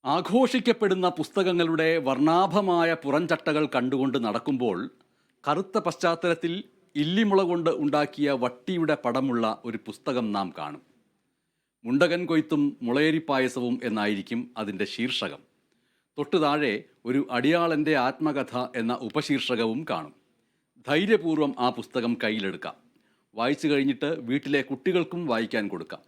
ആഘോഷിക്കപ്പെടുന്ന പുസ്തകങ്ങളുടെ വർണ്ണാഭമായ പുറംചട്ടകൾ കണ്ടുകൊണ്ട് നടക്കുമ്പോൾ കറുത്ത പശ്ചാത്തലത്തിൽ ഇല്ലിമുള കൊണ്ട് ഉണ്ടാക്കിയ വട്ടിയുടെ പടമുള്ള ഒരു പുസ്തകം നാം കാണും. മുണ്ടകൻ കൊയ്ത്തും മുളയരിപ്പായസവും എന്നായിരിക്കും അതിൻ്റെ ശീർഷകം. തൊട്ടു താഴെ ഒരു അടിയാളൻ്റെ ആത്മകഥ എന്ന ഉപശീർഷകവും കാണും. ധൈര്യപൂർവ്വം ആ പുസ്തകം കയ്യിലെടുക്കാം. വായിച്ചു കഴിഞ്ഞിട്ട് വീട്ടിലെ കുട്ടികൾക്കും വായിക്കാൻ കൊടുക്കാം.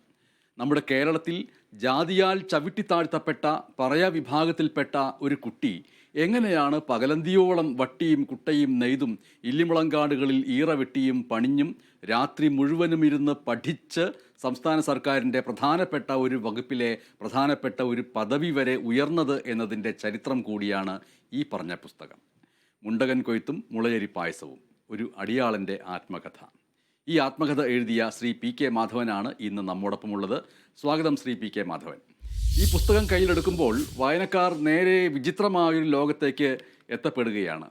നമ്മുടെ കേരളത്തിൽ ജാതിയാൽ ചവിട്ടിത്താഴ്ത്തപ്പെട്ട പറയ വിഭാഗത്തിൽപ്പെട്ട ഒരു കുട്ടി എങ്ങനെയാണ് പകലന്തിയോളം വട്ടിയും കുട്ടയും നെയ്തും ഇല്ലിമുളങ്കാടുകളിൽ ഈറ വെട്ടിയും പണിഞ്ഞും രാത്രി മുഴുവനും ഇരുന്ന് പഠിച്ച് സംസ്ഥാന സർക്കാരിൻ്റെ പ്രധാനപ്പെട്ട ഒരു വകുപ്പിലെ പ്രധാനപ്പെട്ട ഒരു പദവി വരെ ഉയർന്നത് എന്നതിൻ്റെ ചരിത്രം കൂടിയാണ് ഈ പറഞ്ഞ പുസ്തകം. മുണ്ടകൻ കൊയ്ത്തും മുളയരിപ്പായസവും, ഒരു അടിയാളൻ്റെ ആത്മകഥ. ഈ ആത്മകഥ എഴുതിയ ശ്രീ പി കെ മാധവനാണ് ഇന്ന് നമ്മോടൊപ്പമുള്ളത്. സ്വാഗതം ശ്രീ പി കെ മാധവൻ. ഈ പുസ്തകം കയ്യിലെടുക്കുമ്പോൾ വായനക്കാർ നേരെ വിചിത്രമായൊരു ലോകത്തേക്ക് എത്തപ്പെടുകയാണ്.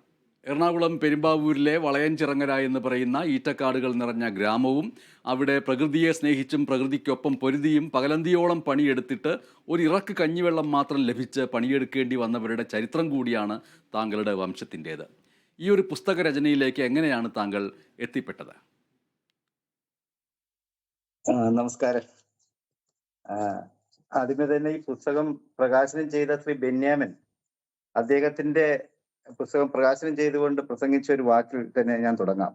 എറണാകുളം പെരുമ്പാവൂരിലെ വളയഞ്ചിറങ്ങര എന്ന് പറയുന്ന ഈറ്റക്കാടുകൾ നിറഞ്ഞ ഗ്രാമവും അവിടെ പ്രകൃതിയെ സ്നേഹിച്ചും പ്രകൃതിക്കൊപ്പം പൊരുതിയും പകലന്തിയോളം പണിയെടുത്തിട്ട് ഒരു ഇറക്ക് കഞ്ഞിവെള്ളം മാത്രം ലഭിച്ച് പണിയെടുക്കേണ്ടി വന്നവരുടെ ചരിത്രം കൂടിയാണ് താങ്കളുടെ വംശത്തിൻ്റേത്. ഈ ഒരു പുസ്തക രചനയിലേക്ക് എങ്ങനെയാണ് താങ്കൾ എത്തിപ്പെട്ടത്? നമസ്കാരം. ആദ്യമേ തന്നെ ഈ പുസ്തകം പ്രകാശനം ചെയ്ത ശ്രീ ബെന്യാമിൻ, അദ്ദേഹത്തിന്റെ പുസ്തകം പ്രകാശനം ചെയ്തുകൊണ്ട് പ്രസംഗിച്ച ഒരു വാക്കിൽ തന്നെ ഞാൻ തുടങ്ങാം.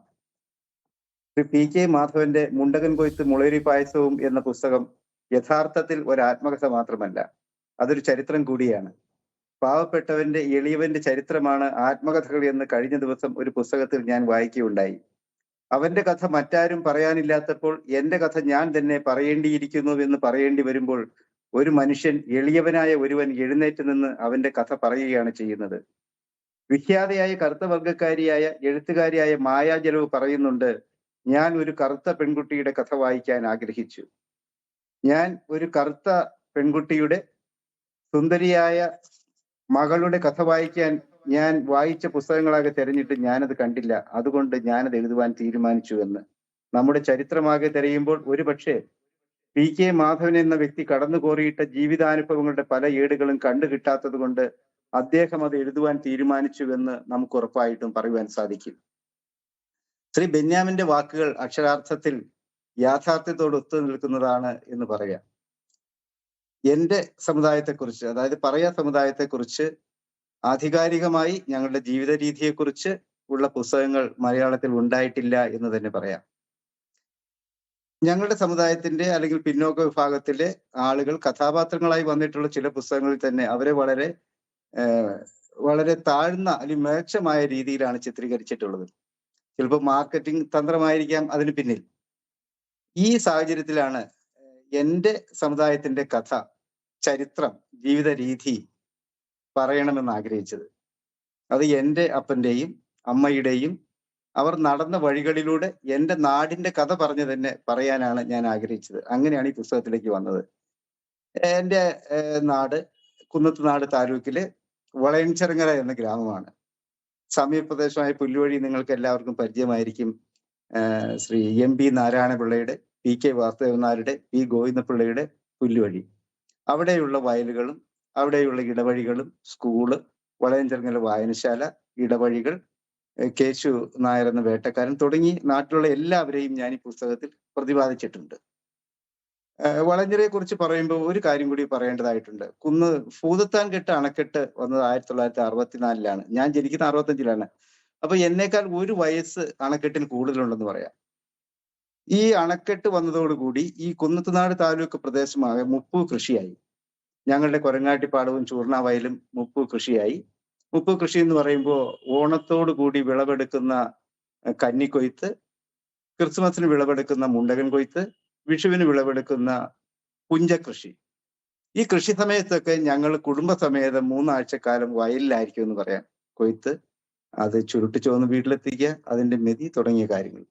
ശ്രീ പി കെ മാധവന്റെ മുണ്ടകൻ കൊയ്ത്ത് മുളയരി പായസവും എന്ന പുസ്തകം യഥാർത്ഥത്തിൽ ഒരു ആത്മകഥ മാത്രമല്ല, അതൊരു ചരിത്രം കൂടിയാണ്. പാവപ്പെട്ടവന്റെ എളിയവന്റെ ചരിത്രമാണ് ആത്മകഥകൾ എന്ന് കഴിഞ്ഞ ദിവസം ഒരു പുസ്തകത്തിൽ ഞാൻ വായിക്കുകയുണ്ടായി. അവന്റെ കഥ മറ്റാരും പറയാനില്ലാത്തപ്പോൾ എന്റെ കഥ ഞാൻ തന്നെ പറയേണ്ടിയിരിക്കുന്നു എന്ന് പറയേണ്ടി വരുമ്പോൾ ഒരു മനുഷ്യൻ, എളിയവനായ ഒരുവൻ എഴുന്നേറ്റ് നിന്ന് അവന്റെ കഥ പറയുകയാണ് ചെയ്യുന്നത്. വിഖ്യാതയായ കറുത്ത വർഗക്കാരിയായ എഴുത്തുകാരിയായ മായാജലവ് പറയുന്നുണ്ട്, ഞാൻ ഒരു കറുത്ത പെൺകുട്ടിയുടെ കഥ വായിക്കാൻ ആഗ്രഹിച്ചു. ഞാൻ ഒരു കറുത്ത പെൺകുട്ടിയുടെ സുന്ദരിയായ മകളുടെ കഥ വായിക്കാൻ ഞാൻ വായിച്ച പുസ്തകങ്ങളാകെ തിരഞ്ഞിട്ട് ഞാനത് കണ്ടില്ല. അതുകൊണ്ട് ഞാനത് എഴുതുവാൻ തീരുമാനിച്ചു എന്ന്. നമ്മുടെ ചരിത്രമാകെ തിരയുമ്പോൾ ഒരു പക്ഷേ പി കെ മാധവൻ എന്ന വ്യക്തി കടന്നു കോറിയിട്ട ജീവിതാനുഭവങ്ങളുടെ പല ഏടുകളും കണ്ടു കിട്ടാത്തത് കൊണ്ട് അദ്ദേഹം അത് എഴുതുവാൻ തീരുമാനിച്ചുവെന്ന് നമുക്ക് ഉറപ്പായിട്ടും പറയുവാൻ സാധിക്കും. ശ്രീ ബെന്യാമിന്റെ വാക്കുകൾ അക്ഷരാർത്ഥത്തിൽ യാഥാർത്ഥ്യത്തോട് ഒത്തു നിൽക്കുന്നതാണ് എന്ന് പറയാം. എന്റെ സമുദായത്തെക്കുറിച്ച്, അതായത് പറയ സമുദായത്തെക്കുറിച്ച് ആധികാരികമായി ഞങ്ങളുടെ ജീവിത രീതിയെക്കുറിച്ച് ഉള്ള പുസ്തകങ്ങൾ മലയാളത്തിൽ ഉണ്ടായിട്ടില്ല എന്ന് തന്നെ പറയാം. ഞങ്ങളുടെ സമുദായത്തിന്റെ അല്ലെങ്കിൽ പിന്നോക്ക വിഭാഗത്തിലെ ആളുകൾ കഥാപാത്രങ്ങളായി വന്നിട്ടുള്ള ചില പുസ്തകങ്ങളിൽ തന്നെ അവരെ വളരെ താഴ്ന്ന അല്ലെങ്കിൽ മേക്ഷമായ രീതിയിലാണ് ചിത്രീകരിച്ചിട്ടുള്ളത്. ചിലപ്പോൾ മാർക്കറ്റിംഗ് തന്ത്രമായിരിക്കാം അതിന് പിന്നിൽ. ഈ സാഹചര്യത്തിലാണ് എൻ്റെ സമുദായത്തിന്റെ കഥ, ചരിത്രം, ജീവിത രീതി പറയണമെന്ന് ആഗ്രഹിച്ചത്. അത് എൻ്റെ അപ്പന്റെയും അമ്മയുടെയും അവർ നടന്ന വഴികളിലൂടെ എൻ്റെ നാടിന്റെ കഥ പറഞ്ഞു തന്നെ പറയാനാണ് ഞാൻ ആഗ്രഹിച്ചത്. അങ്ങനെയാണ് ഈ പുസ്തകത്തിലേക്ക് വന്നത്. എൻ്റെ നാട് കുന്നത്തുനാട് താലൂക്കിലെ വളയഞ്ചിറങ്ങര എന്ന ഗ്രാമമാണ്. സമീപപ്രദേശമായ പുല്ലുവഴി നിങ്ങൾക്ക് എല്ലാവർക്കും പരിചയമായിരിക്കും. ശ്രീ എം പി നാരായണപിള്ളയുടെ, പി കെ വാസുദേവൻ നായരുടെ, പി ഗോവിന്ദപിള്ളയുടെ പുല്ലുവഴി. അവിടെയുള്ള വയലുകളും അവിടെയുള്ള ഇടവഴികളും സ്കൂള്, വളയഞ്ചിറങ്ങര വായനശാല, ഇടവഴികൾ, കേശു നായർ എന്ന വേട്ടക്കാരൻ തുടങ്ങി നാട്ടിലുള്ള എല്ലാവരെയും ഞാൻ ഈ പുസ്തകത്തിൽ പ്രതിപാദിച്ചിട്ടുണ്ട്. വളയഞ്ചിറയെ കുറിച്ച് പറയുമ്പോൾ ഒരു കാര്യം കൂടി പറയേണ്ടതായിട്ടുണ്ട്. ഭൂതത്താൻകെട്ട് അണക്കെട്ട് വന്നത് 1964-ലാണ്. ഞാൻ ജനിക്കുന്ന 65-ലാണ്. അപ്പൊ എന്നേക്കാൾ ഒരു വയസ്സ് അണക്കെട്ടിൽ കൂടുതലുണ്ടെന്ന് പറയാം. ഈ അണക്കെട്ട് വന്നതോടുകൂടി ഈ കുന്നത്തുനാട് താലൂക്ക് പ്രദേശമാകെ മുപ്പു കൃഷിയായി. ഞങ്ങളുടെ കൊരങ്ങാട്ടിപ്പാടവും ചൂർണവയലും മുപ്പു കൃഷിയായി. മുപ്പു കൃഷി എന്ന് പറയുമ്പോൾ ഓണത്തോടു കൂടി വിളവെടുക്കുന്ന കന്നിക്കൊയ്ത്ത്, ക്രിസ്മസിന് വിളവെടുക്കുന്ന മുണ്ടകൻ കൊയ്ത്ത്, വിഷുവിന് വിളവെടുക്കുന്ന പുഞ്ചകൃഷി. ഈ കൃഷി സമയത്തൊക്കെ ഞങ്ങൾ കുടുംബസമേതം 3 ആഴ്ചക്കാലം വയലിലായിരിക്കും എന്ന് പറയാം. കൊയ്ത്ത്, അത് ചുരുട്ടി ചോന്ന് വീട്ടിലെത്തിക്കുക, അതിന്റെ മെതി തുടങ്ങിയ കാര്യങ്ങൾ.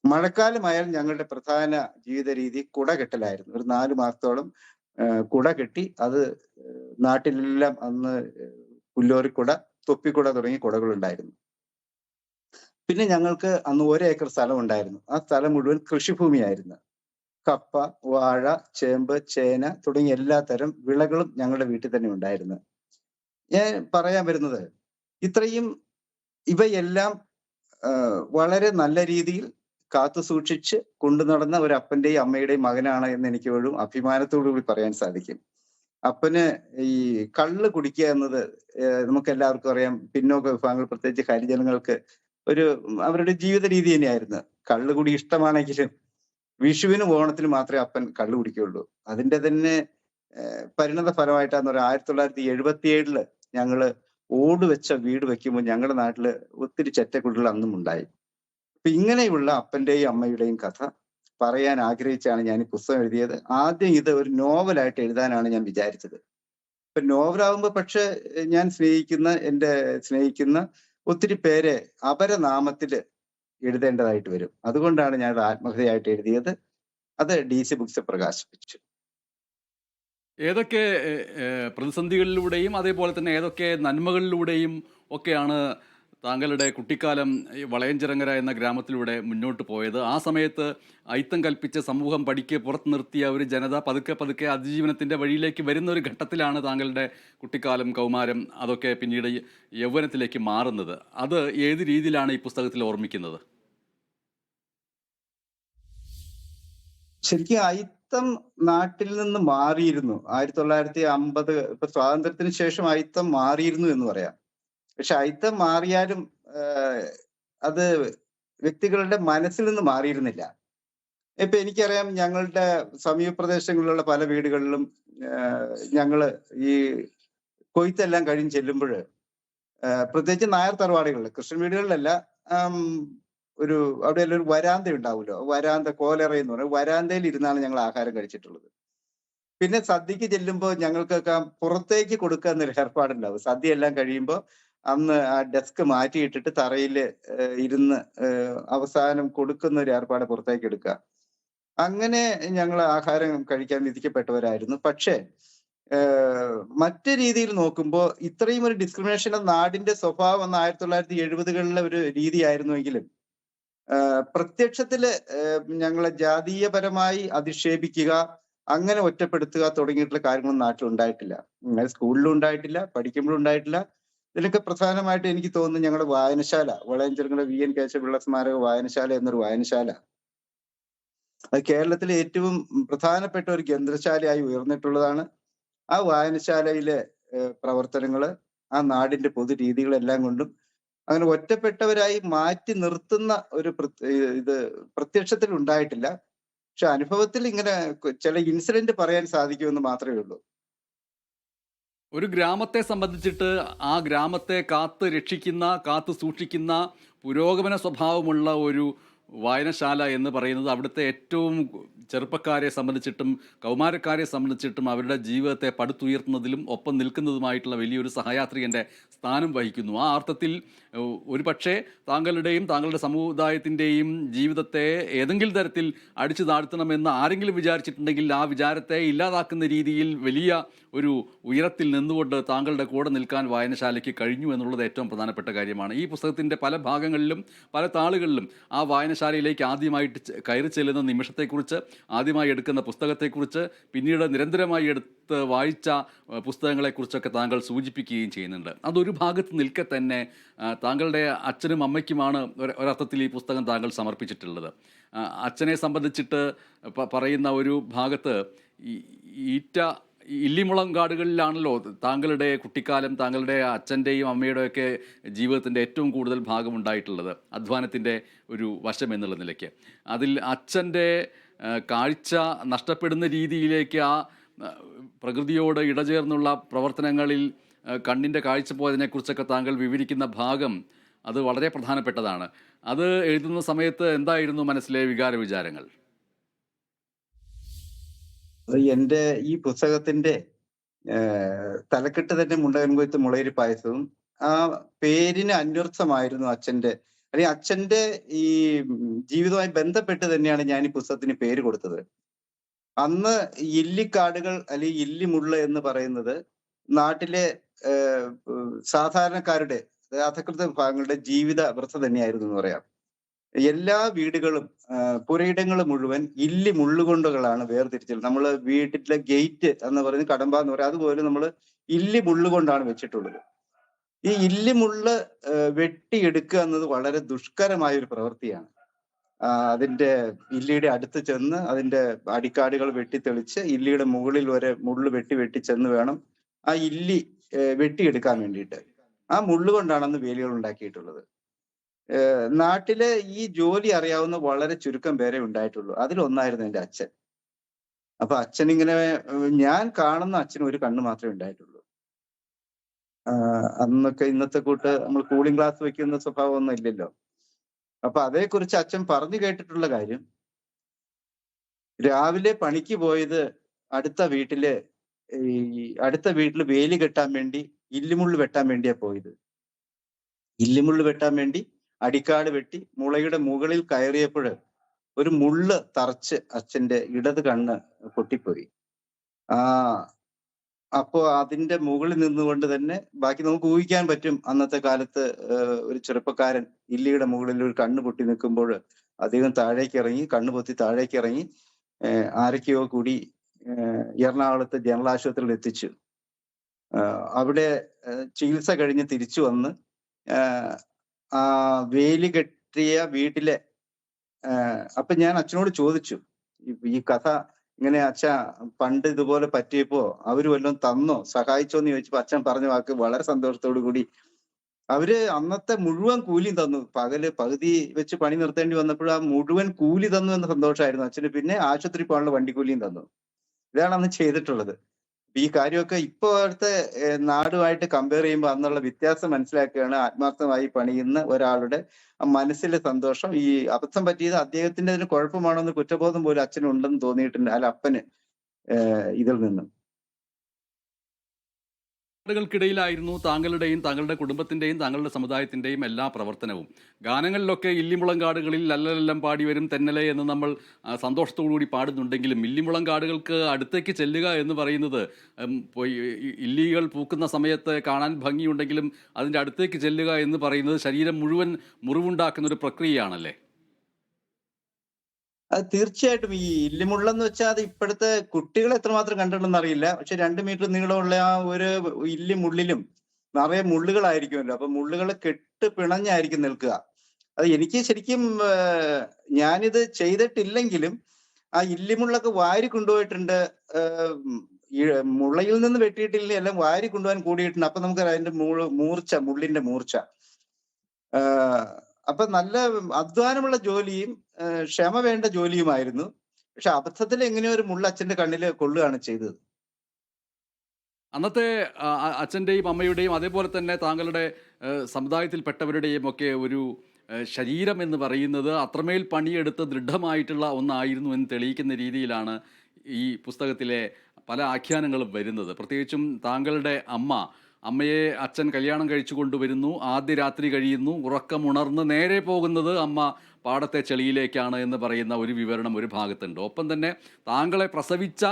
മഴക്കാലമായാൽ ഞങ്ങളുടെ പ്രധാന ജീവിത രീതി കുട കെട്ടലായിരുന്നു. ഒരു 4 മാസത്തോളം കുട കെട്ടി, അത് നാട്ടിലെല്ലാം അന്ന് പുല്ലോറിക്കുട, തൊപ്പിക്കുട തുടങ്ങിയ കുടകൾ ഉണ്ടായിരുന്നു. പിന്നെ ഞങ്ങൾക്ക് അന്ന് 1 ഏക്കർ സ്ഥലം ഉണ്ടായിരുന്നു. ആ സ്ഥലം മുഴുവൻ കൃഷിഭൂമിയായിരുന്നു. കപ്പ, വാഴ, ചേമ്പ്, ചേന തുടങ്ങിയ എല്ലാ തരം വിളകളും ഞങ്ങളുടെ വീട്ടിൽ തന്നെ ഉണ്ടായിരുന്നു. ഞാൻ പറയാൻ വരുന്നത്, ഇത്രയും ഇവയെല്ലാം വളരെ നല്ല രീതിയിൽ കാത്തുസൂക്ഷിച്ച് കൊണ്ടു നടന്ന ഒരു അപ്പന്റെയും അമ്മയുടെയും മകനാണ് എന്ന് എനിക്ക് ഒരു അഭിമാനത്തോടു കൂടി പറയാൻ സാധിക്കും. അപ്പന് ഈ കള്ള് കുടിക്കുക എന്നത് നമുക്ക് എല്ലാവർക്കും അറിയാം, പിന്നോക്ക വിഭാഗങ്ങൾ പ്രത്യേകിച്ച് ഹരിജനങ്ങൾക്ക് ഒരു അവരുടെ ജീവിത രീതി തന്നെയായിരുന്നു. കള്ളുകുടി ഇഷ്ടമാണെങ്കിലും വിഷുവിനും ഓണത്തിനും മാത്രമേ അപ്പൻ കള്ളു കുടിക്കുകയുള്ളൂ. അതിന്റെ തന്നെ പരിണത ഫലമായിട്ടാന്ന് പറയാം 1977 ഞങ്ങള് ഓട് വെച്ച വീട് വെക്കുമ്പോൾ ഞങ്ങളുടെ നാട്ടില് ഒത്തിരി ചെറ്റക്കുടികൾ അന്നും ഉണ്ടായി. അപ്പൊ ഇങ്ങനെയുള്ള അപ്പന്റെയും അമ്മയുടെയും കഥ പറയാൻ ആഗ്രഹിച്ചാണ് ഞാൻ ഈ പുസ്തകം എഴുതിയത്. ആദ്യം ഇത് ഒരു നോവലായിട്ട് എഴുതാനാണ് ഞാൻ വിചാരിച്ചത്. ഇപ്പൊ നോവലാകുമ്പോ പക്ഷെ ഞാൻ സ്നേഹിക്കുന്ന ഒത്തിരി പേരെ അപരനാമത്തില് എഴുതേണ്ടതായിട്ട് വരും. അതുകൊണ്ടാണ് ഞാൻ അത് ആത്മകഥയായിട്ട് എഴുതിയത്. അത് DC ബുക്സ് പ്രകാശിപ്പിച്ചു. ഏതൊക്കെ പ്രതിസന്ധികളിലൂടെയും അതേപോലെ തന്നെ ഏതൊക്കെ നന്മകളിലൂടെയും ഒക്കെയാണ് താങ്കളുടെ കുട്ടിക്കാലം ഈ വളയഞ്ചിറങ്ങര എന്ന ഗ്രാമത്തിലൂടെ മുന്നോട്ട് പോയത്? ആ സമയത്ത് അയിത്തം കൽപ്പിച്ച സമൂഹം പടിക്ക് പുറത്ത് നിർത്തിയ ഒരു ജനത പതുക്കെ പതുക്കെ അതിജീവനത്തിൻ്റെ വഴിയിലേക്ക് വരുന്ന ഒരു ഘട്ടത്തിലാണ് താങ്കളുടെ കുട്ടിക്കാലം, കൗമാരം, അതൊക്കെ പിന്നീട് യൗവനത്തിലേക്ക് മാറുന്നത്. അത് ഏത് രീതിയിലാണ് ഈ പുസ്തകത്തിൽ ഓർമ്മിക്കുന്നത്? ശരിക്കും അയിത്തം നാട്ടിൽ നിന്ന് മാറിയിരുന്നു. 1950 ഇപ്പൊ സ്വാതന്ത്ര്യത്തിന് ശേഷം അയിത്തം മാറിയിരുന്നു എന്ന് പറയാം. പക്ഷെ അയിത്തം മാറിയാലും അത് വ്യക്തികളുടെ മനസ്സിൽ നിന്ന് മാറിയിരുന്നില്ല. ഇപ്പൊ എനിക്കറിയാം, ഞങ്ങളുടെ സമീപ പ്രദേശങ്ങളിലുള്ള പല വീടുകളിലും ഞങ്ങള് ഈ കൊയ്ത്തെല്ലാം കഴിഞ്ഞ് ചെല്ലുമ്പോൾ പ്രത്യേകിച്ച് നായർ തറവാടുകളിൽ, ക്രിസ്ത്യൻ വീടുകളിലല്ല, ഒരു അവിടെ ഒരു വരാന്ത ഉണ്ടാവുമല്ലോ, വരാന്ത കോലറ എന്ന് പറയും, വരാന്തയിൽ ഇരുന്നാണ് ഞങ്ങൾ ആഹാരം കഴിച്ചിട്ടുള്ളത്. പിന്നെ സദ്യക്ക് ചെല്ലുമ്പോൾ ഞങ്ങൾക്കൊക്കെ പുറത്തേക്ക് കൊടുക്കുക എന്നൊരു ഏർപ്പാടുണ്ടാവും. സദ്യ എല്ലാം കഴിയുമ്പോൾ അന്ന് ആ ഡെസ്ക് മാറ്റിയിട്ടിട്ട് തറയിൽ ഇരുന്ന് അവസാനം കൊടുക്കുന്ന ഒരു ഏർപ്പാട് പുറത്തേക്ക് എടുക്കുക. അങ്ങനെ ഞങ്ങൾ ആഹാരം കഴിക്കാൻ വിധിക്കപ്പെട്ടവരായിരുന്നു. പക്ഷേ മറ്റു രീതിയിൽ നോക്കുമ്പോൾ ഇത്രയും ഒരു ഡിസ്ക്രിമിനേഷൻ നാടിന്റെ സ്വഭാവം അന്ന് 1970-കളിലെ ഒരു രീതിയായിരുന്നുവെങ്കിലും പ്രത്യക്ഷത്തില് ഞങ്ങളെ ജാതീയപരമായി അധിക്ഷേപിക്കുക, അങ്ങനെ ഒറ്റപ്പെടുത്തുക തുടങ്ങിയിട്ടുള്ള കാര്യങ്ങളൊന്നും നാട്ടിലുണ്ടായിട്ടില്ല. സ്കൂളിലും ഉണ്ടായിട്ടില്ല, പഠിക്കുമ്പോഴും ഉണ്ടായിട്ടില്ല. ഇതിലൊക്കെ പ്രധാനമായിട്ട് എനിക്ക് തോന്നുന്നു ഞങ്ങളുടെ വായനശാല, വളയഞ്ചിറങ്ങര VN കേശവപിള്ള സ്മാരക വായനശാല എന്നൊരു വായനശാല, അത് കേരളത്തിലെ ഏറ്റവും പ്രധാനപ്പെട്ട ഒരു ഗ്രന്ഥശാലയായി ഉയർന്നിട്ടുള്ളതാണ്. ആ വായനശാലയിലെ പ്രവർത്തനങ്ങള് ആ നാടിന്റെ പൊതു രീതികളെല്ലാം കൊണ്ടും അങ്ങനെ ഒറ്റപ്പെട്ടവരായി മാറ്റി നിർത്തുന്ന ഒരു ഇത് പ്രത്യക്ഷത്തിൽ ഉണ്ടായിട്ടില്ല. പക്ഷെ അനുഭവത്തിൽ ഇങ്ങനെ ചില ഇൻസിഡന്റ് പറയാൻ സാധിക്കുമെന്ന് മാത്രമേ ഉള്ളൂ. ഒരു ഗ്രാമത്തെ സംബന്ധിച്ചിട്ട് ആ ഗ്രാമത്തെ കാത്ത് രക്ഷിക്കുന്ന, കാത്ത് സൂക്ഷിക്കുന്ന പുരോഗമന സ്വഭാവമുള്ള ഒരു വായനശാല എന്ന് പറയുന്നത് അവിടുത്തെ ഏറ്റവും ചെറുപ്പക്കാരെ സംബന്ധിച്ചിട്ടും കൗമാരക്കാരെ സംബന്ധിച്ചിട്ടും അവരുടെ ജീവിതത്തെ പടുത്തുയർത്തുന്നതിലും ഒപ്പം നിൽക്കുന്നതുമായിട്ടുള്ള വലിയൊരു സഹയാത്രികൻ്റെ സ്ഥാനം വഹിക്കുന്നു. ആ അർത്ഥത്തിൽ ഒരു പക്ഷേ താങ്കളുടെയും താങ്കളുടെ സമുദായത്തിൻ്റെയും ജീവിതത്തെ ഏതെങ്കിലും തരത്തിൽ അടിച്ചു താഴ്ത്തണമെന്ന് ആരെങ്കിലും വിചാരിച്ചിട്ടുണ്ടെങ്കിൽ ആ വിചാരത്തെ ഇല്ലാതാക്കുന്ന രീതിയിൽ വലിയ ഒരു ഉയരത്തിൽ നിന്നുകൊണ്ട് താങ്കളുടെ കൂടെ നിൽക്കാൻ വായനശാലയ്ക്ക് കഴിഞ്ഞു എന്നുള്ളത് ഏറ്റവും പ്രധാനപ്പെട്ട കാര്യമാണ്. ഈ പുസ്തകത്തിൻ്റെ പല ഭാഗങ്ങളിലും പല താളുകളിലും ആ വായനശാലയിലേക്ക് ആദ്യമായിട്ട് കയറി ചെല്ലുന്ന നിമിഷത്തെക്കുറിച്ച്, ആദ്യമായി എടുക്കുന്ന പുസ്തകത്തെക്കുറിച്ച്, പിന്നീട് നിരന്തരമായി എടുത്ത് വായിച്ച പുസ്തകങ്ങളെക്കുറിച്ചൊക്കെ താങ്കൾ സൂചിപ്പിക്കുകയും ചെയ്യുന്നുണ്ട്. അതൊരു ഭാഗത്ത് നിൽക്കെ തന്നെ താങ്കളുടെ അച്ഛനും അമ്മയ്ക്കുമാണ് ഒരർത്ഥത്തിൽ ഈ പുസ്തകം താങ്കൾ സമർപ്പിച്ചിട്ടുള്ളത്. അച്ഛനെ സംബന്ധിച്ചിട്ട് പറയുന്ന ഒരു ഭാഗത്ത് ഇല്ലിമുളം കാടുകളിലാണല്ലോ താങ്കളുടെ കുട്ടിക്കാലം, താങ്കളുടെ അച്ഛൻ്റെയും അമ്മയുടെയൊക്കെ ജീവിതത്തിൻ്റെ ഏറ്റവും കൂടുതൽ ഭാഗമുണ്ടായിട്ടുള്ളത്, അധ്വാനത്തിൻ്റെ ഒരു വശം എന്നുള്ള നിലയ്ക്ക്. അതിൽ അച്ഛൻ്റെ കാഴ്ച നഷ്ടപ്പെടുന്ന രീതിയിലേക്ക് ആ പ്രകൃതിയോട് ഇടചേർന്നുള്ള പ്രവർത്തനങ്ങളിൽ കണ്ണിൻ്റെ കാഴ്ച പോയതിനെക്കുറിച്ചൊക്കെ താങ്കൾ വിവരിക്കുന്ന ഭാഗം അത് വളരെ പ്രധാനപ്പെട്ടതാണ്. അത് എഴുതുന്ന സമയത്ത് എന്തായിരുന്നു മനസ്സിലെ വിചാരങ്ങൾ? എൻ്റെ ഈ പുസ്തകത്തിന്റെ തലക്കെട്ട് തന്നെ മുണ്ടകൻ കൊയ്ത്ത് മുളയരി പായസവും ആ പേരിന് അന്വർത്ഥമായിരുന്നു അച്ഛന്റെ, അല്ലെങ്കിൽ അച്ഛന്റെ ഈ ജീവിതവുമായി ബന്ധപ്പെട്ട് തന്നെയാണ് ഞാൻ ഈ പുസ്തകത്തിന് പേര് കൊടുത്തത്. അന്ന് ഇല്ലിക്കാടുകൾ അല്ലെങ്കിൽ ഇല്ലിമുള്ള എന്ന് പറയുന്നത് നാട്ടിലെ സാധാരണക്കാരുടെ അധകൃത വിഭാഗങ്ങളുടെ ജീവിത വൃത്ത തന്നെയായിരുന്നു എന്ന് പറയാം. എല്ലാ വീടുകളും പുരയിടങ്ങൾ മുഴുവൻ ഇല്ലി മുള്ളുകൊണ്ടുകളാണ് വേർതിരിച്ചത്. നമ്മള് വീട്ടിലെ ഗേറ്റ് എന്ന് പറയുന്നത് കടമ്പ എന്ന് പറയും. അതുപോലെ നമ്മള് ഇല്ലി മുള്ളുകൊണ്ടാണ് വെച്ചിട്ടുള്ളത്. ഈ ഇല്ലി മുള്ള് വെട്ടിയെടുക്കുക എന്നത് വളരെ ദുഷ്കരമായ ഒരു പ്രവൃത്തിയാണ്. അതിന്റെ ഇല്ലിയുടെ അടുത്ത് ചെന്ന് അതിന്റെ അടിക്കാടുകൾ വെട്ടിത്തെളിച്ച് ഇല്ലിയുടെ മുകളിൽ വരെ മുള്ള് വെട്ടി വെട്ടി ചെന്ന് വേണം ആ ഇല്ലി വെട്ടിയെടുക്കാൻ വേണ്ടിയിട്ട്. ആ മുള്ള് കൊണ്ടാണ് അന്ന് വേലികൾ ഉണ്ടാക്കിയിട്ടുള്ളത്. നാട്ടിലെ ഈ ജോലി അറിയാവുന്ന വളരെ ചുരുക്കം പേരെ ഉണ്ടായിട്ടുള്ളൂ. അതിലൊന്നായിരുന്നു എന്റെ അച്ഛൻ. അപ്പൊ അച്ഛനിങ്ങനെ ഞാൻ കാണുന്ന അച്ഛന് ഒരു കണ്ണ് മാത്രമേ ഉണ്ടായിട്ടുള്ളൂ. അന്നൊക്കെ ഇന്നത്തെ കൂട്ട് നമ്മൾ കൂളിംഗ് ഗ്ലാസ് വെക്കുന്ന സ്വഭാവമൊന്നും ഇല്ലല്ലോ. അപ്പൊ അതേക്കുറിച്ച് അച്ഛൻ പറഞ്ഞു കേട്ടിട്ടുള്ള കാര്യം, രാവിലെ പണിക്ക് പോയത് അടുത്ത വീട്ടില് അടുത്ത വീട്ടിൽ വേലി കെട്ടാൻ വേണ്ടി ഇല്ലിമുള്ള് വെട്ടാൻ വേണ്ടിയാ പോയത്. ഇല്ലിമുള്ള് വെട്ടാൻ വേണ്ടി അടിക്കാട് വെട്ടി മുളയുടെ മുകളിൽ കയറിയപ്പോൾ ഒരു മുള്ള് തറച്ച് അച്ഛന്റെ ഇടത് കണ്ണ് പൊട്ടിപ്പോയി. ആ അപ്പോ അതിന്റെ മുകളിൽ നിന്നുകൊണ്ട് തന്നെ ബാക്കി നമുക്ക് ഊഹിക്കാൻ പറ്റും. അന്നത്തെ കാലത്ത് ഒരു ചെറുപ്പക്കാരൻ ഇല്ലിയുടെ മുകളിൽ ഒരു കണ്ണ് പൊട്ടി നിൽക്കുമ്പോൾ അദ്ദേഹം താഴേക്ക് ഇറങ്ങി, കണ്ണ് പൊത്തി താഴേക്ക് ഇറങ്ങി ആരൊക്കെയോ കൂടി എറണാകുളത്ത് ജനറൽ ആശുപത്രിയിൽ എത്തിച്ചു. അവിടെ ചികിത്സ കഴിഞ്ഞ് തിരിച്ചു വന്ന് ആ വേലി കെട്ടിയ വീട്ടിലെ അപ്പൊ ഞാൻ അച്ഛനോട് ചോദിച്ചു, ഈ കഥ ഇങ്ങനെ അച്ഛാ പണ്ട് ഇതുപോലെ പറ്റിയപ്പോ അവര് വല്ലതും തന്നോ സഹായിച്ചോ എന്ന് ചോദിച്ചപ്പോ അച്ഛൻ പറഞ്ഞ വാക്ക് വളരെ സന്തോഷത്തോടു കൂടി, അവര് അന്നത്തെ മുഴുവൻ കൂലിയും തന്നു. പകല് പകുതി വെച്ച് പണി നിർത്തേണ്ടി വന്നപ്പോൾ ആ മുഴുവൻ കൂലി തന്നു എന്ന സന്തോഷമായിരുന്നു അച്ഛന്. പിന്നെ ആശുപത്രി പോകാനുള്ള വണ്ടിക്കൂലിയും തന്നു. ഇതാണ് അന്ന് ചെയ്തിട്ടുള്ളത്. ഈ കാര്യമൊക്കെ ഇപ്പോഴത്തെ നാടുമായിട്ട് കമ്പയർ ചെയ്യുമ്പോൾ അന്നുള്ള വ്യത്യാസം മനസ്സിലാക്കുകയാണ്. ആത്മാർത്ഥമായി പണിയുന്ന ഒരാളുടെ മനസ്സിലെ സന്തോഷം. ഈ അബദ്ധം പറ്റിയത് അദ്ദേഹത്തിന്റെ അതിന് കുഴപ്പമാണെന്ന് കുറ്റബോധം പോലും അച്ഛനുണ്ടെന്ന് തോന്നിയിട്ടുണ്ട്, അല്ല അപ്പന് ഇതിൽ നിന്നും. ിലായിരുന്നു താങ്കളുടെയും താങ്കളുടെ കുടുംബത്തിൻ്റെയും താങ്കളുടെ സമുദായത്തിൻ്റെയും എല്ലാ പ്രവർത്തനവും. ഗാനങ്ങളിലൊക്കെ ഇല്ലിമുളങ്കാടുകളിൽ ലല്ലലെല്ലാം പാടി വരും തെന്നലെ എന്ന് നമ്മൾ സന്തോഷത്തോടുകൂടി പാടുന്നുണ്ടെങ്കിലും ഇല്ലിമുളങ്കാടുകൾക്ക് അടുത്തേക്ക് ചെല്ലുക എന്ന് പറയുന്നത് ഇല്ലികൾ പൂക്കുന്ന സമയത്ത് കാണാൻ ഭംഗിയുണ്ടെങ്കിലും അതിൻ്റെ അടുത്തേക്ക് ചെല്ലുക എന്ന് പറയുന്നത് ശരീരം മുഴുവൻ മുറിവുണ്ടാക്കുന്ന ഒരു പ്രക്രിയയാണല്ലേ? അത് തീർച്ചയായിട്ടും ഈ ഇല്ലിമുള്ളെന്ന് വെച്ചാൽ അത് ഇപ്പോഴത്തെ കുട്ടികൾ എത്രമാത്രം കണ്ടിട്ടുണ്ടെന്ന് അറിയില്ല. പക്ഷെ 2 മീറ്റർ നീളമുള്ള ആ ഒരു ഇല്ലിമുള്ളിലും നിറയെ മുള്ളുകളായിരിക്കുമല്ലോ. അപ്പൊ മുള്ളുകൾ കെട്ട് പിണഞ്ഞായിരിക്കും നിൽക്കുക. അത് എനിക്ക് ശരിക്കും ഞാനിത് ചെയ്തിട്ടില്ലെങ്കിലും ആ ഇല്ലിമുള്ളൊക്കെ വാരി കൊണ്ടുപോയിട്ടുണ്ട്. മുളയിൽ നിന്ന് വെട്ടിയിട്ടില്ല, എല്ലാം വാരി കൊണ്ടുപോകാൻ കൂടിയിട്ടുണ്ട്. അപ്പൊ നമുക്ക് അതിന്റെ മൂർച്ച, മുള്ളിന്റെ മൂർച്ച. അപ്പൊ നല്ല അധ്വാനമുള്ള ജോലിയും ക്ഷമ വേണ്ട ജോലിയുമായിരുന്നു. പക്ഷെ അബദ്ധത്തിൽ എങ്ങനെയോ ഒരു മുള്ള അച്ഛന്റെ കണ്ണില് കൊള്ളുകയാണ് ചെയ്തത്. അന്നത്തെ അച്ഛൻ്റെയും അമ്മയുടെയും അതേപോലെ തന്നെ താങ്കളുടെ സമുദായത്തിൽപ്പെട്ടവരുടെയും ഒക്കെ ഒരു ശരീരം എന്ന് പറയുന്നത് അത്രമേൽ പണിയെടുത്ത് ദൃഢമായിട്ടുള്ള ഒന്നായിരുന്നു എന്ന് തെളിയിക്കുന്ന രീതിയിലാണ് ഈ പുസ്തകത്തിലെ പല ആഖ്യാനങ്ങളും വരുന്നത്. പ്രത്യേകിച്ചും താങ്കളുടെ അമ്മയെ അച്ഛൻ കല്യാണം കഴിച്ചു കൊണ്ടുവരുന്നു, ആദ്യ രാത്രി കഴിയുന്നു, ഉറക്കമുണർന്ന് നേരെ പോകുന്നത് അമ്മ പാടത്തെ ചെളിയിലേക്കാണ് എന്ന് പറയുന്ന ഒരു വിവരണം ഒരു ഭാഗത്തുണ്ട്. ഒപ്പം തന്നെ താങ്കളെ പ്രസവിച്ച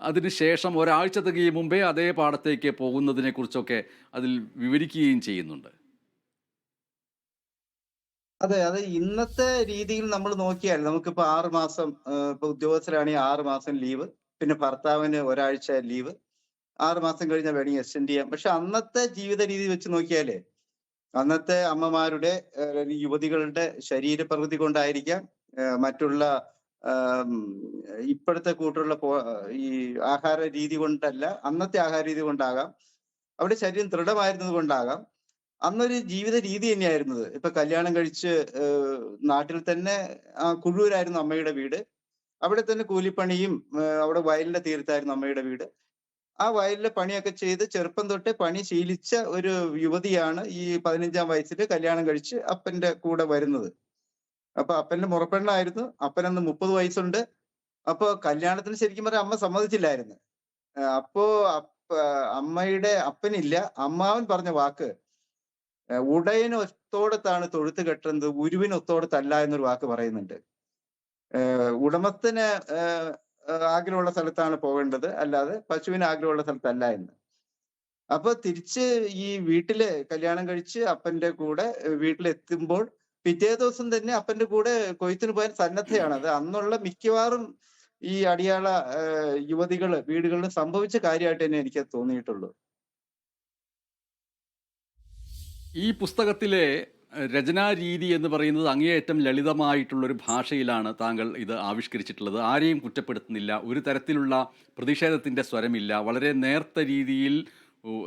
അതിനുശേഷം ഒരാഴ്ച തികയും മുമ്പേ അതേ പാടത്തേക്ക് പോകുന്നതിനെ കുറിച്ചൊക്കെ അതിൽ വിവരിക്കുകയും ചെയ്യുന്നുണ്ട്. അതെ, അത് ഇന്നത്തെ രീതിയിൽ നമ്മൾ നോക്കിയാൽ നമുക്കിപ്പോ 6 മാസം, ഇപ്പൊ ഉദ്യോഗസ്ഥരാണെങ്കിൽ 6 മാസം ലീവ്, പിന്നെ ഭർത്താവിന് ഒരാഴ്ച ലീവ്, 6 മാസം കഴിഞ്ഞാൽ വേണമെങ്കിൽ എക്സ്റ്റെൻഡ് ചെയ്യാം. പക്ഷെ അന്നത്തെ ജീവിത രീതി വെച്ച് നോക്കിയാല് അന്നത്തെ അമ്മമാരുടെ യുവതികളുടെ ശരീരപ്രകൃതി കൊണ്ടായിരിക്കാം, മറ്റുള്ള ഇപ്പോഴത്തെ കൂട്ടുള്ള ഈ ആഹാര രീതി കൊണ്ടല്ല, അന്നത്തെ ആഹാര രീതി കൊണ്ടാകാം, അവിടെ ശരീരം ദൃഢമായിരുന്നത് കൊണ്ടാകാം, അന്നൊരു ജീവിത രീതി തന്നെയായിരുന്നത്. ഇപ്പൊ കല്യാണം കഴിച്ച് നാട്ടിൽ തന്നെ കുഴൂരായിരുന്നു അമ്മയുടെ വീട്. അവിടെ തന്നെ കൂലിപ്പണിയും, അവിടെ വയലിന്റെ തീരത്തായിരുന്നു അമ്മയുടെ വീട്. ആ വയലിലെ പണിയൊക്കെ ചെയ്ത് ചെറുപ്പം തൊട്ടേ പണി ശീലിച്ച ഒരു യുവതിയാണ് ഈ 15-ാം വയസ്സിൽ കല്യാണം കഴിച്ച് അപ്പന്റെ കൂടെ വരുന്നത്. അപ്പൊ അപ്പന്റെ മുറപ്പെണ്ണായിരുന്നു. അപ്പനന്ന് 30 വയസ്സുണ്ട്. അപ്പൊ കല്യാണത്തിന് ശരിക്കും പറഞ്ഞാൽ അമ്മ സമ്മതിച്ചില്ലായിരുന്നു. അപ്പോ അമ്മയുടെ അപ്പനില്ല, അമ്മാവൻ പറഞ്ഞ വാക്ക്, ഉടയന് ഒത്തോടത്താണ് തൊഴുത്ത് കെട്ടുന്നത്, ഉരുവിന് ഒത്തോടത്തല്ല എന്നൊരു വാക്ക് പറയുന്നുണ്ട്. ഉടമസ്ഥന് ആഗ്രഹമുള്ള സ്ഥലത്താണ് പോകേണ്ടത്, അല്ലാതെ പശുവിന് ആഗ്രഹമുള്ള സ്ഥലത്തല്ല എന്ന്. അപ്പൊ തിരിച്ച് ഈ വീട്ടില് കല്യാണം കഴിച്ച് അപ്പന്റെ കൂടെ വീട്ടിലെത്തുമ്പോൾ പിറ്റേ ദിവസം തന്നെ അപ്പന്റെ കൂടെ കൊയ്ത്തിന് പോകാൻ സന്നദ്ധയാണ്. അത് അന്നുള്ള മിക്കവാറും ഈ അടിയാള യുവതികള് വീടുകളിൽ സംഭവിച്ച കാര്യമായിട്ട് തന്നെ എനിക്ക് തോന്നിയിട്ടുള്ളൂ. ഈ പുസ്തകത്തിലെ രചനാ രീതി എന്ന് പറയുന്നത് അങ്ങേയറ്റം ലളിതമായിട്ടുള്ളൊരു ഭാഷയിലാണ് താങ്കൾ ഇത് ആവിഷ്കരിച്ചിട്ടുള്ളത്. ആരെയും കുറ്റപ്പെടുത്തുന്നില്ല, ഒരു തരത്തിലുള്ള പ്രതിഷേധത്തിൻ്റെ സ്വരമില്ല. വളരെ നേർത്ത രീതിയിൽ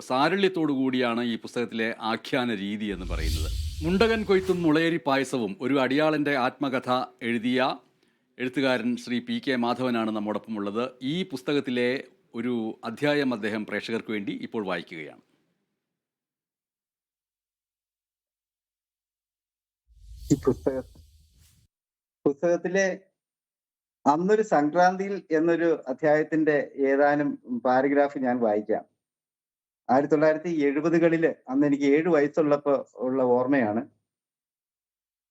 സാരള്യത്തോടു കൂടിയാണ് ഈ പുസ്തകത്തിലെ ആഖ്യാന രീതി എന്ന് പറയുന്നത്. മുണ്ടകൻ കൊയ്ത്തും മുളയരി പായസവും ഒരു അടിയാളൻ്റെ ആത്മകഥ എഴുതിയ എഴുത്തുകാരൻ ശ്രീ പി കെ മാധവനാണ് നമ്മോടൊപ്പമുള്ളത്. ഈ പുസ്തകത്തിലെ ഒരു അധ്യായം അദ്ദേഹം പ്രേക്ഷകർക്ക് വേണ്ടി ഇപ്പോൾ വായിക്കുകയാണ്. ഈ പുസ്തകത്തിലെ അന്നൊരു സംക്രാന്തിയിൽ എന്നൊരു അധ്യായത്തിന്റെ ഏതാനും പാരഗ്രാഫ് ഞാൻ വായിക്കാം. 1970-കളില് അന്ന് എനിക്ക് 7 വയസ്സുള്ളപ്പോ ഉള്ള ഓർമ്മയാണ്.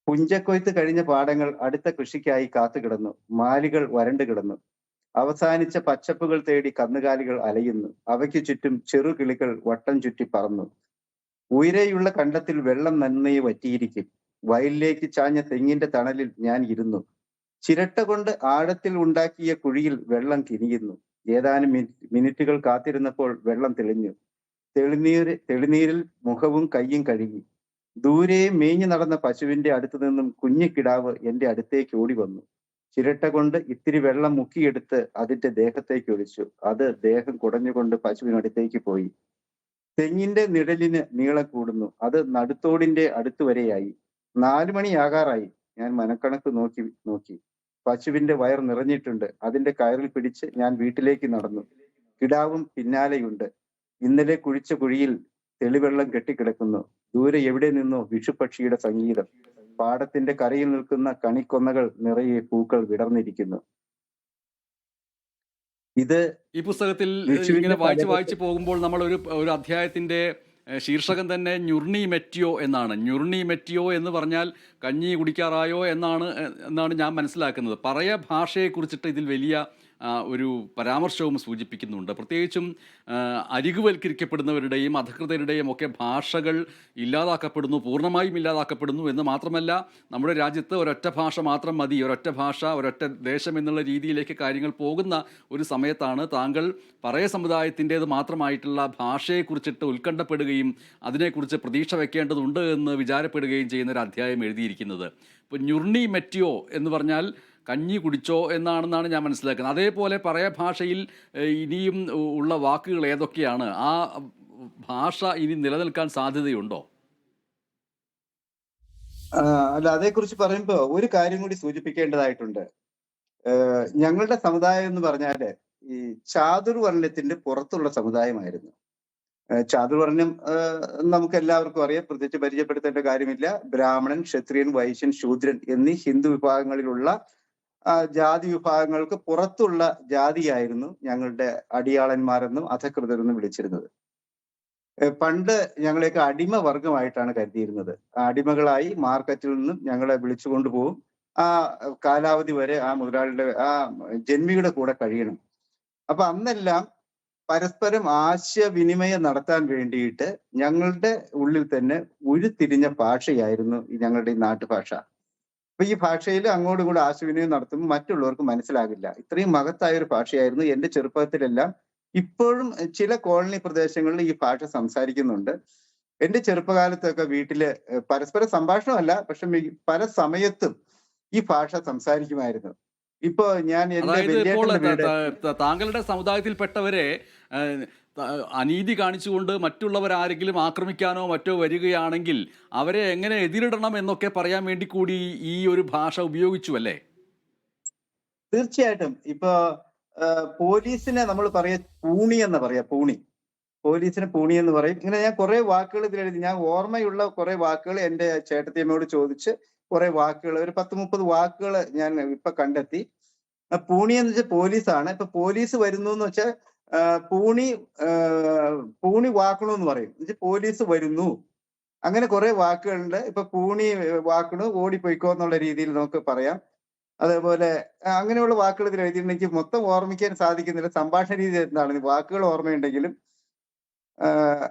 പുഞ്ചക്കൊയ്ത്ത് കഴിഞ്ഞ പാടങ്ങൾ അടുത്ത കൃഷിക്കായി കാത്തുകിടന്നു. മാലികൾ വരണ്ടു കിടന്നു. അവസാനിച്ച പച്ചപ്പുകൾ തേടി കന്നുകാലികൾ അലയുന്നു. അവയ്ക്കു ചുറ്റും ചെറുകിളികൾ വട്ടം ചുറ്റി പറന്നു. ഉയരെയുള്ള കണ്ടത്തിൽ വെള്ളം നന്നേ വറ്റിയിരിക്കും. വയലിലേക്ക് ചാഞ്ഞ തെങ്ങിന്റെ തണലിൽ ഞാൻ ഇരുന്നു. ചിരട്ട കൊണ്ട് ആഴത്തിൽ ഉണ്ടാക്കിയ കുഴിയിൽ വെള്ളം കിനിയുന്നു. ഏതാനും മിനിറ്റുകൾ കാത്തിരുന്നപ്പോൾ വെള്ളം തെളിഞ്ഞു. തെളിനീരിൽ മുഖവും കയ്യും കഴുകി. ദൂരെ മേഞ്ഞു നടന്ന പശുവിന്റെ അടുത്തു നിന്നും കുഞ്ഞു കിടാവ് എന്റെ അടുത്തേക്ക് ഓടി വന്നു. ചിരട്ട കൊണ്ട് ഇത്തിരി വെള്ളം മുക്കിയെടുത്ത് അതിന്റെ ദേഹത്തേക്ക് ഒഴിച്ചു. അത് ദേഹം കുടഞ്ഞുകൊണ്ട് പശുവിനടുത്തേക്ക് പോയി. തെങ്ങിന്റെ നിഴലിന് നീളം കൂടുന്നു. അത് നടുത്തോടിന്റെ അടുത്തുവരെയായി. 4 മണിയാകാറായി. ഞാൻ മനക്കണക്ക് നോക്കി. പശുവിന്റെ വയർ നിറഞ്ഞിട്ടുണ്ട്. അതിന്റെ കയറിൽ പിടിച്ച് ഞാൻ വീട്ടിലേക്ക് നടന്നു. കിടാവും പിന്നാലെയുണ്ട്. ഇന്നലെ കുഴിച്ച കുഴിയിൽ തെളിവെള്ളം കെട്ടിക്കിടക്കുന്നു. ദൂരെ എവിടെ നിന്നോ വിഷുപക്ഷിയുടെ സംഗീതം. പാടത്തിന്റെ കരയിൽ നിൽക്കുന്ന കണിക്കൊന്നകൾ നിറയെ പൂക്കൾ വിടർന്നിരിക്കുന്നു. ഇത് ഈ പുസ്തകത്തിൽ ഇങ്ങനെ വായിച്ച് പോകുമ്പോൾ നമ്മൾ ഒരു അധ്യായത്തിൻ്റെ ശീർഷകം തന്നെ ഞുർണി മെറ്റിയോ എന്നാണ്. ഞുർണി മെറ്റിയോ എന്ന് പറഞ്ഞാൽ കഞ്ഞി കുടിക്കാറായോ എന്നാണ് ഞാൻ മനസ്സിലാക്കുന്നത്. പറയ ഭാഷയെക്കുറിച്ചിട്ട് ഇതിൽ വലിയ ഒരു പരാമർശവും സൂചിപ്പിക്കുന്നുണ്ട്. പ്രത്യേകിച്ചും അരികുവൽക്കരിക്കപ്പെടുന്നവരുടെയും അധകൃതരുടെയും ഒക്കെ ഭാഷകൾ ഇല്ലാതാക്കപ്പെടുന്നു, പൂർണ്ണമായും ഇല്ലാതാക്കപ്പെടുന്നു എന്ന് മാത്രമല്ല, നമ്മുടെ രാജ്യത്ത് ഒരൊറ്റ ഭാഷ മാത്രം മതി, ഒരൊറ്റ ഭാഷ ഒരൊറ്റ ദേശം എന്നുള്ള രീതിയിലേക്ക് കാര്യങ്ങൾ പോകുന്ന ഒരു സമയത്താണ് താങ്കൾ പറയ സമുദായത്തിൻ്റേത് മാത്രമായിട്ടുള്ള ഭാഷയെക്കുറിച്ചിട്ട് ഉത്കണ്ഠപ്പെടുകയും അതിനെക്കുറിച്ച് പ്രതീക്ഷ വയ്ക്കേണ്ടതുണ്ട് എന്ന് വിചാരപ്പെടുകയും ചെയ്യുന്ന ഒരു അധ്യായം എഴുതിയിരിക്കുന്നത്. ഇപ്പോൾ ഞുർണി മെറ്റിയോ എന്ന് പറഞ്ഞാൽ കഞ്ഞി കുടിച്ചോ എന്നാണെന്നാണ് ഞാൻ മനസ്സിലാക്കുന്നത്. അതേപോലെ പറയ ഭാഷയിൽ ഇനിയും ഉള്ള വാക്കുകൾ ഏതൊക്കെയാണ്? ആ ഭാഷ ഇനി നിലനിൽക്കാൻ സാധ്യതയുണ്ടോ? അല്ല, അതേക്കുറിച്ച് പറയുമ്പോൾ ഒരു കാര്യം കൂടി സൂചിപ്പിക്കേണ്ടതായിട്ടുണ്ട്. ഞങ്ങളുടെ സമുദായം എന്ന് പറഞ്ഞാല് ഈ ചാതുർവർണ്ണത്തിന്റെ പുറത്തുള്ള സമുദായമായിരുന്നു. ചാതുർവർണ്ണം നമുക്ക് എല്ലാവർക്കും അറിയാം, പ്രത്യേകിച്ച് പരിചയപ്പെടുത്തേണ്ട കാര്യമില്ല. ബ്രാഹ്മണൻ, ക്ഷത്രിയൻ, വൈശ്യൻ, ശൂദ്രൻ എന്നീ ഹിന്ദു വിഭാഗങ്ങളിലുള്ള ജാതി വിഭാഗങ്ങൾക്ക് പുറത്തുള്ള ജാതിയായിരുന്നു ഞങ്ങളുടെ അടിയാളന്മാരെന്നും അധകൃതരെന്നും വിളിച്ചിരുന്നത്. പണ്ട് ഞങ്ങളെയൊക്കെ അടിമ വർഗമായിട്ടാണ് കരുതിയിരുന്നത്. അടിമകളായി മാർക്കറ്റിൽ നിന്നും ഞങ്ങളെ വിളിച്ചു കൊണ്ടുപോകും. ആ കാലാവധി വരെ ആ മുതലാളിയുടെ ആ ജന്മിയുടെ കൂടെ കഴിയണം. അപ്പൊ അന്നെല്ലാം പരസ്പരം ആശയവിനിമയം നടത്താൻ വേണ്ടിയിട്ട് ഞങ്ങളുടെ ഉള്ളിൽ തന്നെ ഉരുത്തിരിഞ്ഞ ഭാഷയായിരുന്നു ഞങ്ങളുടെ ഈ നാട്ടുഭാഷ. അപ്പൊ ഈ ഭാഷയിൽ അങ്ങോട്ടും കൂടെ ആശയവിനിമയം നടത്തുമ്പോൾ മറ്റുള്ളവർക്ക് മനസ്സിലാകില്ല. ഇത്രയും മഹത്തായ ഒരു ഭാഷയായിരുന്നു. എന്റെ ചെറുപ്പത്തിലെല്ലാം ഇപ്പോഴും ചില കോളനി പ്രദേശങ്ങളിൽ ഈ ഭാഷ സംസാരിക്കുന്നുണ്ട്. എന്റെ ചെറുപ്പകാലത്തൊക്കെ വീട്ടില് പരസ്പര സംഭാഷണമല്ല, പക്ഷെ പല സമയത്തും ഈ ഭാഷ സംസാരിക്കുമായിരുന്നു. ഇപ്പോ ഞാൻ താങ്കളുടെ സമുദായത്തിൽപ്പെട്ടവരെ അനീതി കാണിച്ചുകൊണ്ട് മറ്റുള്ളവരാരെങ്കിലും ആക്രമിക്കാനോ മറ്റോ വരികയാണെങ്കിൽ അവരെ എങ്ങനെ എതിരിടണം എന്നൊക്കെ പറയാൻ വേണ്ടി കൂടി ഈ ഒരു ഭാഷ ഉപയോഗിച്ചു അല്ലേ? തീർച്ചയായിട്ടും. ഇപ്പൊ പോലീസിനെ നമ്മൾ പൂണി എന്ന് പറയാ. പോലീസിന് പൂണി എന്ന് പറയും. ഇങ്ങനെ ഞാൻ കുറെ വാക്കുകൾ ഇതിലെഴുതി. ഞാൻ ഓർമ്മയുള്ള കുറെ വാക്കുകൾ എന്റെ ചേട്ടത്തിയമ്മയോട് ചോദിച്ച് കുറെ വാക്കുകൾ, ഒരു 10-30 വാക്കുകൾ ഞാൻ ഇപ്പൊ കണ്ടെത്തി. പൂണി എന്ന് വെച്ചാൽ പോലീസാണ്. ഇപ്പൊ പോലീസ് വരുന്നു എന്ന് വെച്ചാൽ പൂണി വാക്കണു എന്ന് പറയും. പോലീസ് വരുന്നു, അങ്ങനെ കുറെ വാക്കുകളുണ്ട്. ഇപ്പൊ പൂണി വാക്കണു, ഓടിപ്പോയിക്കോ എന്നുള്ള രീതിയിൽ നമുക്ക് പറയാം. അതേപോലെ അങ്ങനെയുള്ള വാക്കുകൾ ഇതിൽ എഴുതിയിട്ട് എനിക്ക് മൊത്തം ഓർമ്മിക്കാൻ സാധിക്കുന്നില്ല. സംഭാഷണ രീതി എന്താണ്, വാക്കുകൾ ഓർമ്മയുണ്ടെങ്കിലും.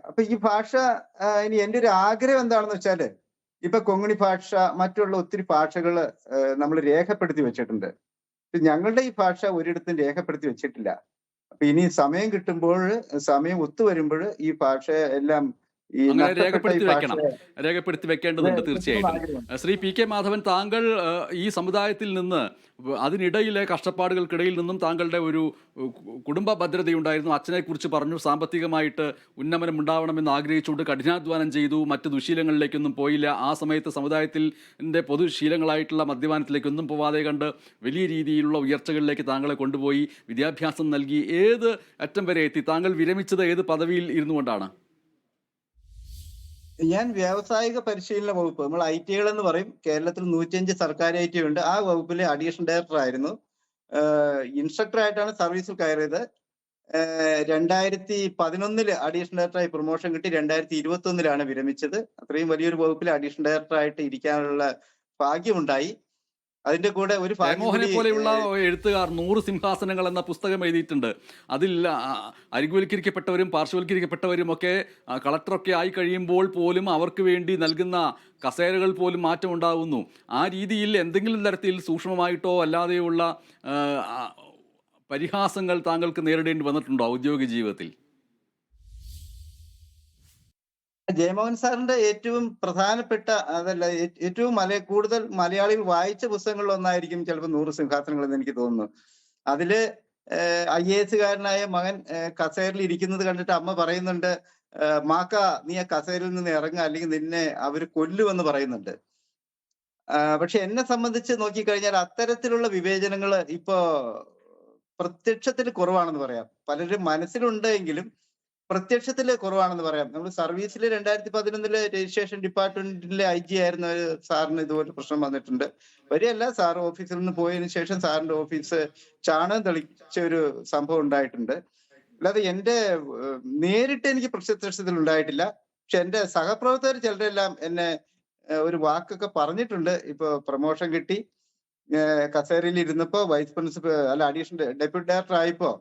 അപ്പൊ ഈ ഭാഷ ഇനി എന്റെ ഒരു ആഗ്രഹം എന്താണെന്ന് വെച്ചാല് ഇപ്പൊ കൊങ്ങിണി ഭാഷ, മറ്റുള്ള ഒത്തിരി ഭാഷകൾ നമ്മൾ രേഖപ്പെടുത്തി വെച്ചിട്ടുണ്ട്. ഞങ്ങളുടെ ഈ ഭാഷ ഒരിടത്തും രേഖപ്പെടുത്തി വെച്ചിട്ടില്ല. അപ്പൊ ഇനി സമയം കിട്ടുമ്പോൾ, സമയം ഒത്തുവരുമ്പോൾ ഈ ഭാഷ എല്ലാം, ഈ അങ്ങനെ നഷ്ടപ്പെട്ട ഈ ഭാഷ രേഖപ്പെടുത്തി വെക്കേണ്ടതുണ്ട് തീർച്ചയായിട്ടും. ആഗ്രഹം. ശ്രീ പി കെ മാധവൻ, താങ്കൾ ഈ സമുദായത്തിൽ നിന്ന് അതിനിടയിലെ കഷ്ടപ്പാടുകൾക്കിടയിൽ നിന്നും താങ്കളുടെ ഒരു കുടുംബ ഭദ്രതയുണ്ടായിരുന്നു. അച്ഛനെക്കുറിച്ച് പറഞ്ഞു, സാമ്പത്തികമായിട്ട് ഉന്നമനം ഉണ്ടാവണമെന്ന് ആഗ്രഹിച്ചുകൊണ്ട് കഠിനാധ്വാനം ചെയ്തു, മറ്റ് ദുശീലങ്ങളിലേക്കൊന്നും പോയില്ല. ആ സമയത്ത് സമുദായത്തിൻ്റെ പൊതുശീലങ്ങളായിട്ടുള്ള മദ്യപാനത്തിലേക്കൊന്നും പോവാതെ കണ്ട് വലിയ രീതിയിലുള്ള ഉയർച്ചകളിലേക്ക് താങ്കളെ കൊണ്ടുപോയി വിദ്യാഭ്യാസം നൽകി. ഏത് അറ്റം വരെ എത്തി? താങ്കൾ വിരമിച്ചത് ഏത് പദവിയിൽ ഇരുന്നു കൊണ്ടാണ്? ഞാൻ വ്യാവസായിക പരിശീലന വകുപ്പ്, നമ്മൾ ITകൾ എന്ന് പറയും, കേരളത്തിൽ 105 സർക്കാർ IT ഉണ്ട്. ആ വകുപ്പിലെ അഡീഷണൽ ഡയറക്ടർ ആയിരുന്നു. ഇൻസ്ട്രക്ടർ ആയിട്ടാണ് സർവീസിൽ കയറിയത്. 2011 അഡീഷണൽ ഡയറക്ടറായി പ്രൊമോഷൻ കിട്ടി. 2021 വിരമിച്ചത്. അത്രയും വലിയൊരു വകുപ്പിൽ അഡീഷണൽ ഡയറക്ടർ ആയിട്ട് ഇരിക്കാനുള്ള ഭാഗ്യമുണ്ടായി. അതിന്റെ കൂടെ ഒരു ജയമോഹനെ പോലെയുള്ള എഴുത്തുകാർ 100 സിംഹാസനങ്ങൾ എന്ന പുസ്തകം എഴുതിയിട്ടുണ്ട്. അതിൽ അരികുവൽക്കരിക്കപ്പെട്ടവരും പാർശ്വവൽക്കരിക്കപ്പെട്ടവരും ഒക്കെ കളക്ടറൊക്കെ ആയി കഴിയുമ്പോൾ പോലും അവർക്ക് വേണ്ടി നൽകുന്ന കസേരകൾ പോലും മാറ്റമുണ്ടാകുന്നു. ആ രീതിയിൽ എന്തെങ്കിലും തരത്തിൽ സൂക്ഷ്മമായിട്ടോ അല്ലാതെയുള്ള പരിഹാസങ്ങൾ താങ്കൾക്ക് നേരിടേണ്ടി വന്നിട്ടുണ്ടോ ഔദ്യോഗിക ജീവിതത്തിൽ? ജയമോഹൻ സാറിന്റെ ഏറ്റവും പ്രധാനപ്പെട്ട, അതല്ല, ഏറ്റവും കൂടുതൽ മലയാളികൾ വായിച്ച പുസ്തകങ്ങളിൽ ഒന്നായിരിക്കും ചിലപ്പോൾ 100 സിംഹാസനങ്ങൾ എന്ന് എനിക്ക് തോന്നുന്നു. അതില് IAS കാരനായ മകൻ കസേരയിൽ ഇരിക്കുന്നത് കണ്ടിട്ട് അമ്മ പറയുന്നുണ്ട്, മാക്ക നീ ആ കസേരയിൽ നിന്ന് ഇറങ്ങുക, അല്ലെങ്കിൽ നിന്നെ അവര് കൊല്ലുമെന്ന് പറയുന്നുണ്ട്. പക്ഷെ എന്നെ സംബന്ധിച്ച് നോക്കിക്കഴിഞ്ഞാൽ അത്തരത്തിലുള്ള വിവേചനങ്ങൾ ഇപ്പോ പ്രത്യക്ഷത്തിൽ കുറവാണെന്ന് പറയാം. പലരും മനസ്സിലുണ്ടെങ്കിലും പ്രത്യക്ഷത്തില് കുറവാണെന്ന് പറയാം. നമ്മൾ സർവീസിൽ 2011 രജിസ്ട്രേഷൻ ഡിപ്പാർട്ട്മെന്റിലെ IG ആയിരുന്ന ഒരു സാറിന് ഇതുപോലെ പ്രശ്നം വന്നിട്ടുണ്ട്. വരികയല്ല, സാർ ഓഫീസിൽ നിന്ന് പോയതിനു ശേഷം സാറിന്റെ ഓഫീസ് ചാണകം തെളിച്ച ഒരു സംഭവം ഉണ്ടായിട്ടുണ്ട്. അല്ലാതെ എന്റെ നേരിട്ട് എനിക്ക് പ്രത്യക്ഷത്തിൽ ഉണ്ടായിട്ടില്ല. പക്ഷെ എന്റെ സഹപ്രവർത്തകർ ചിലരെല്ലാം എന്നെ ഒരു വാക്കൊക്കെ പറഞ്ഞിട്ടുണ്ട്. ഇപ്പൊ പ്രൊമോഷൻ കിട്ടി, കസേരയിൽ ഇരുന്നപ്പോ വൈസ് പ്രിൻസിപ്പൽ, അല്ല, അഡീഷണൽ ഡെപ്യൂട്ടി ഡയറക്ടർ ആയപ്പോ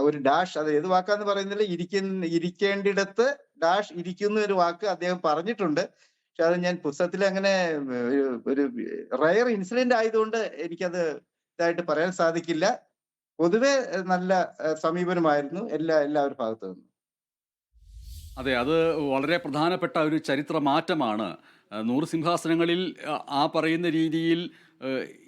ഒരു ഡാഷ്, അത് ഏത് വാക്കാന്ന് പറയുന്നില്ല, ഇരിക്കേണ്ടിടത്ത് ഡാഷ് ഇരിക്കുന്ന ഒരു വാക്ക് അദ്ദേഹം പറഞ്ഞിട്ടുണ്ട്. പക്ഷെ അത് ഞാൻ പുസ്തകത്തിൽ അങ്ങനെ ഒരു റയർ ഇൻസിഡന്റ് ആയതുകൊണ്ട് എനിക്കത് ഇതായിട്ട് പറയാൻ സാധിക്കില്ല. പൊതുവെ നല്ല സമീപനമായിരുന്നു എല്ലാവരുടെ ഭാഗത്തു നിന്നും. അതെ, അത് വളരെ പ്രധാനപ്പെട്ട ഒരു ചരിത്ര മാറ്റമാണ്. 100 സിംഹാസനങ്ങളിൽ ആ പറയുന്ന രീതിയിൽ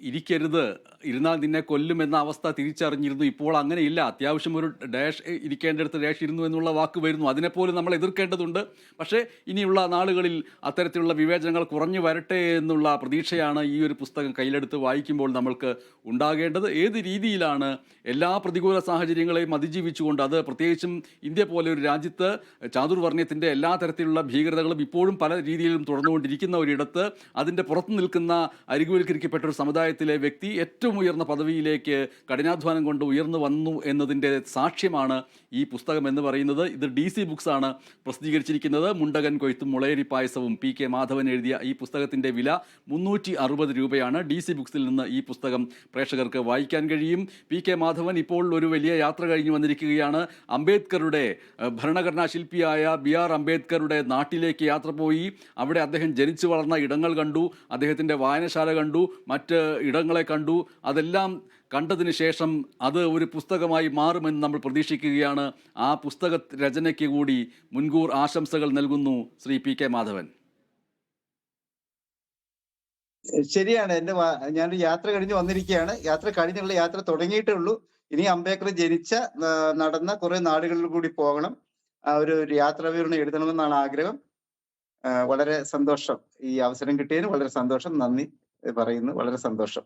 ഇരിക്കരുത്, ഇരുന്നാൽ നിന്നെ കൊല്ലുമെന്ന അവസ്ഥ തിരിച്ചറിഞ്ഞിരുന്നു. ഇപ്പോൾ അങ്ങനെയില്ല. അത്യാവശ്യം ഒരു ഡാഷ് ഇരിക്കേണ്ടടുത്ത് ഡാഷ് ഇരുന്നു എന്നുള്ള വാക്ക് വരുന്നു. അതിനെപ്പോലും നമ്മൾ എതിർക്കേണ്ടതുണ്ട്. പക്ഷേ ഇനിയുള്ള നാളുകളിൽ അത്തരത്തിലുള്ള വിവേചനങ്ങൾ കുറഞ്ഞു വരട്ടെ എന്നുള്ള പ്രതീക്ഷയാണ് ഈ ഒരു പുസ്തകം കയ്യിലെടുത്ത് വായിക്കുമ്പോൾ നമ്മൾക്ക് ഉണ്ടാകേണ്ടത്. ഏത് രീതിയിലാണ് എല്ലാ പ്രതികൂല സാഹചര്യങ്ങളെയും അതിജീവിച്ചുകൊണ്ട്, അത് പ്രത്യേകിച്ചും ഇന്ത്യ പോലെ ഒരു രാജ്യത്ത് ചാതുർവർണ്ണയത്തിൻ്റെ എല്ലാ തരത്തിലുള്ള ഭീകരതകളും ഇപ്പോഴും പല രീതിയിലും തുടർന്നുകൊണ്ടിരിക്കുന്ന ഒരിടത്ത് അതിൻ്റെ പുറത്തു നിൽക്കുന്ന അരികുവൽക്കരിക്കപ്പെട്ട ഒരു സമുദായത്തിലെ വ്യക്തി ഏറ്റവും ഉയർന്ന പദവിയിലേക്ക് കഠിനാധ്വാനം കൊണ്ട് ഉയർന്നു വന്നു എന്നതിൻ്റെ സാക്ഷ്യമാണ് ഈ പുസ്തകം എന്ന് പറയുന്നത്. ഇത് DC ബുക്സ് ആണ് പ്രസിദ്ധീകരിച്ചിരിക്കുന്നത്. മുണ്ടകൻ കൊയ്ത്തും മുളയരി പായസവും പി കെ മാധവൻ എഴുതിയ ഈ പുസ്തകത്തിൻ്റെ വില 360 രൂപയാണ്. DC ബുക്സിൽ നിന്ന് ഈ പുസ്തകം പ്രേക്ഷകർക്ക് വായിക്കാൻ കഴിയും. പി കെ മാധവൻ ഇപ്പോൾ ഒരു വലിയ യാത്ര കഴിഞ്ഞു വന്നിരിക്കുകയാണ്. അംബേദ്കറുടെ, ഭരണഘടനാ ശില്പിയായ BR അംബേദ്കറുടെ നാട്ടിലേക്ക് യാത്ര പോയി. അവിടെ അദ്ദേഹം ജനിച്ചു വളർന്ന ഇടങ്ങൾ കണ്ടു, അദ്ദേഹത്തിൻ്റെ വായനശാല കണ്ടു, മറ്റ് ഇടങ്ങളെ കണ്ടു. അതെല്ലാം കണ്ടതിന് ശേഷം അത് ഒരു പുസ്തകമായി മാറുമെന്ന് നമ്മൾ പ്രതീക്ഷിക്കുകയാണ്. ആ പുസ്തക രചനയ്ക്ക് കൂടി മുൻകൂർ ആശംസകൾ നൽകുന്നു ശ്രീ പി കെ മാധവൻ. ശരിയാണ്. ഞാനൊരു യാത്ര കഴിഞ്ഞ് വന്നിരിക്കുകയാണ്. യാത്ര കഴിഞ്ഞുള്ള യാത്ര തുടങ്ങിയിട്ടേ ഉള്ളൂ. ഇനി അംബേദ്കർ ജനിച്ച, നടന്ന കുറെ നാടുകളിൽ കൂടി പോകണം. ആ ഒരു യാത്രാ വിവരണം എഴുതണമെന്നാണ് ആഗ്രഹം. വളരെ സന്തോഷം, ഈ അവസരം കിട്ടിയതിന് വളരെ സന്തോഷം. നന്ദി പറയുന്നു. വളരെ സന്തോഷം.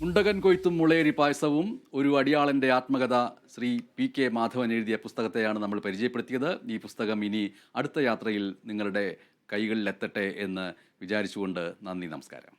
മുണ്ടകൻ കൊയ്ത്തും മുളയരി പായസവും ഒരു അടിയാളൻ്റെ ആത്മകഥ ശ്രീ പി കെ മാധവൻ എഴുതിയ പുസ്തകത്തെയാണ് നമ്മൾ പരിചയപ്പെടുത്തിയത്. ഈ പുസ്തകം ഇനി അടുത്ത യാത്രയിൽ നിങ്ങളുടെ കൈകളിലെത്തട്ടെ എന്ന് വിചാരിച്ചുകൊണ്ട് നന്ദി, നമസ്കാരം.